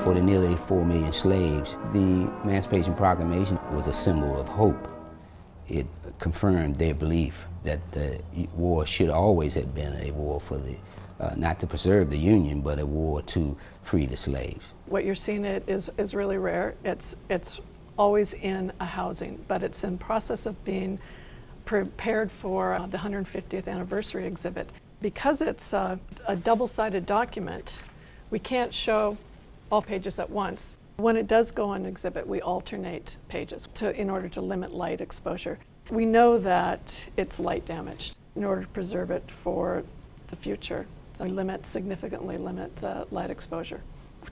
For the nearly 4 million slaves, the Emancipation Proclamation was a symbol of hope. It confirmed their belief that the war should always have been a war for the, not to preserve the Union, but a war to free the slaves. What you're seeing is really rare. It's always in a housing, but it's in process of being prepared for the 150th anniversary exhibit. Because it's a double-sided document, we can't show all pages at once. When it does go on exhibit, we alternate pages in order to limit light exposure. We know that it's light damaged. In order to preserve it for the future, we significantly limit the light exposure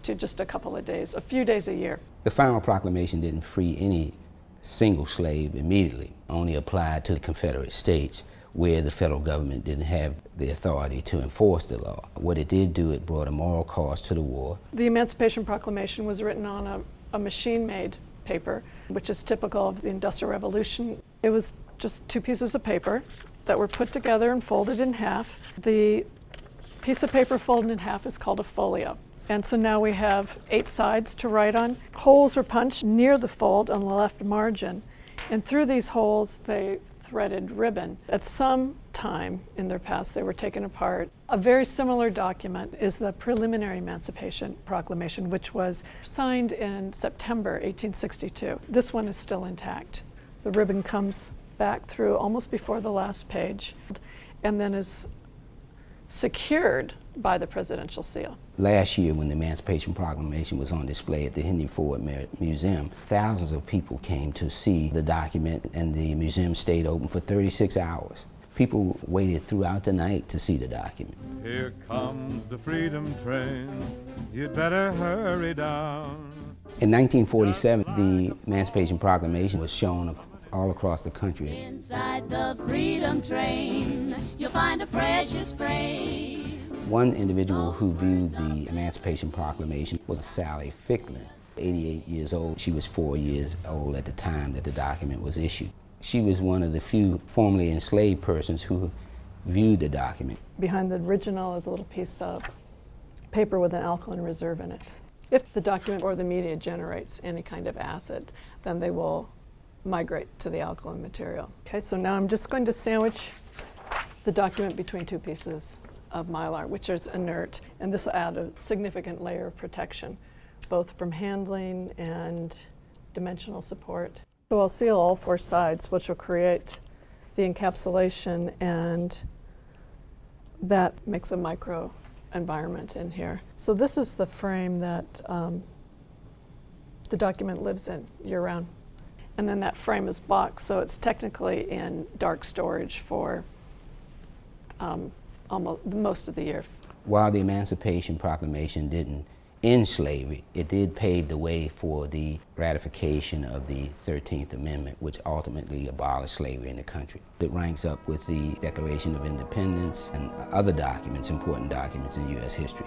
to just a couple of days, a few days a year. The final proclamation didn't free any single slave immediately, only applied to the Confederate States, where the federal government didn't have the authority to enforce the law. What it did do, it brought a moral cost to the war. The Emancipation Proclamation was written on a machine-made paper, which is typical of the Industrial Revolution. It was just 2 pieces of paper that were put together and folded in half. The piece of paper folded in half is called a folio. And so now we have 8 sides to write on. Holes were punched near the fold on the left margin, and through these holes they threaded ribbon. At some time in their past, they were taken apart. A very similar document is the Preliminary Emancipation Proclamation, which was signed in September 1862. This one is still intact. The ribbon comes back through almost before the last page and then is secured by the presidential seal. Last year, when the Emancipation Proclamation was on display at the Henry Ford Museum, thousands of people came to see the document, and the museum stayed open for 36 hours. People waited throughout the night to see the document. Here comes the freedom train, you'd better hurry down. In 1947, the Emancipation Proclamation was shown all across the country. Inside the freedom train, you'll find a precious frame. One individual who viewed the Emancipation Proclamation was Sally Ficklin, 88 years old. She was 4 years old at the time that the document was issued. She was one of the few formerly enslaved persons who viewed the document. Behind the original is a little piece of paper with an alkaline reserve in it. If the document or the media generates any kind of acid, then they will migrate to the alkaline material. Okay, so now I'm just going to sandwich the document between 2 pieces of mylar, which is inert, and this will add a significant layer of protection, both from handling and dimensional support. So I'll seal all 4 sides, which will create the encapsulation, and that makes a micro environment in here. So this is the frame that the document lives in year-round. And then that frame is boxed, so it's technically in dark storage for almost most of the year. While the Emancipation Proclamation didn't end slavery, it did pave the way for the ratification of the 13th Amendment, which ultimately abolished slavery in the country. It ranks up with the Declaration of Independence and other documents, important documents in U.S. history.